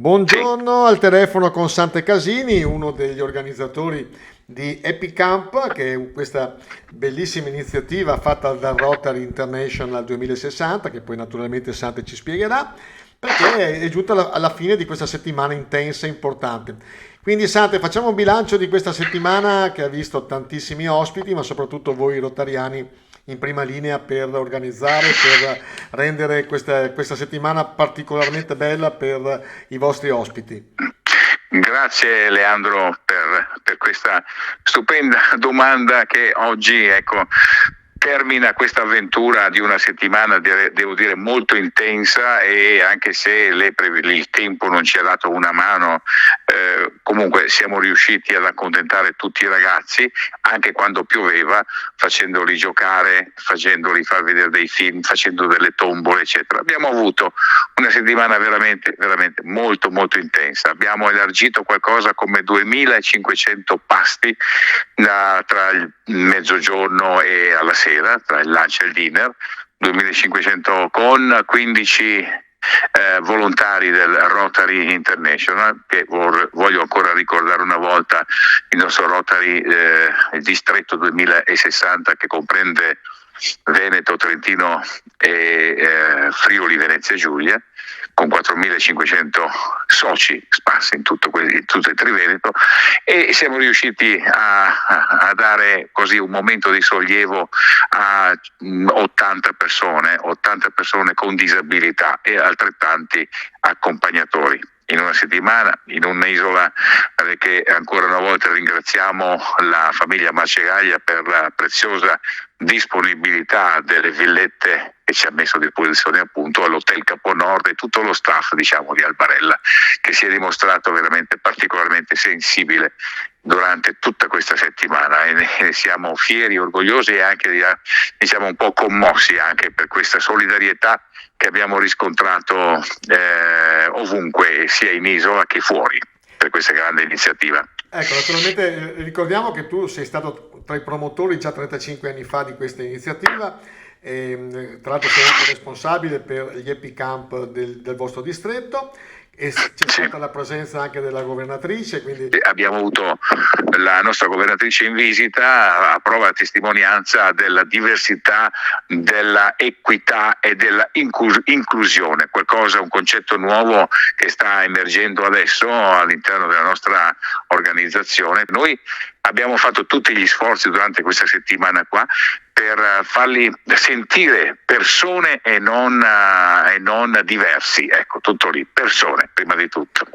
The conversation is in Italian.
Sì, Buongiorno, al telefono con Sante Casini, uno degli organizzatori di Happy Camp, che è questa bellissima iniziativa fatta dal Rotary International 2060, che poi naturalmente Sante ci spiegherà, perché è giunta alla fine di questa settimana intensa e importante. Quindi Sante, facciamo un bilancio di questa settimana che ha visto tantissimi ospiti, ma soprattutto voi rotariani in prima linea per organizzare, per rendere questa settimana particolarmente bella per i vostri ospiti. grazie Leandro per questa stupenda domanda che oggi, ecco, termina questa avventura di una settimana, devo dire, molto intensa, e anche se il tempo non ci ha dato una mano, comunque siamo riusciti ad accontentare tutti i ragazzi, anche quando pioveva, facendoli giocare, facendoli far vedere dei film, facendo delle tombole, eccetera. Abbiamo avuto una settimana veramente, veramente molto, molto intensa. Abbiamo elargito qualcosa come 2500 pasti tra il mezzogiorno e alla sera, tra il lunch e il dinner, 2500 con 15 volontari del Rotary International, che voglio ancora ricordare una volta il nostro Rotary, il distretto 2060, che comprende Veneto, Trentino e Friuli, Venezia e Giulia, con 4.500 soci sparsi in tutto il Triveneto, e siamo riusciti a dare così un momento di sollievo a 80 persone con disabilità e altrettanti accompagnatori. In una settimana, in un'isola che ancora una volta ringraziamo la famiglia Marcegaglia per la preziosa disponibilità delle villette che ci ha messo a disposizione, appunto all'Hotel Caponord, e tutto lo staff, diciamo, di Albarella, che si è dimostrato veramente particolarmente sensibile durante tutta questa settimana, e ne siamo fieri, orgogliosi e anche, diciamo, un po' commossi anche per questa solidarietà che abbiamo riscontrato ovunque, sia in isola che fuori, per questa grande iniziativa. Ecco, naturalmente ricordiamo che tu sei stato tra i promotori già 35 anni fa di questa iniziativa, e, tra l'altro sei anche responsabile per gli Happy Camp del vostro distretto, e c'è Sì. stata la presenza anche della governatrice, quindi Abbiamo avuto la nostra governatrice in visita, a prova e testimonianza della diversità, della equità e della inclusione, un concetto nuovo che sta emergendo adesso all'interno della nostra organizzazione. Noi abbiamo fatto tutti gli sforzi durante questa settimana qua per farli sentire persone e non diversi, ecco, tutto lì, persone prima di tutto.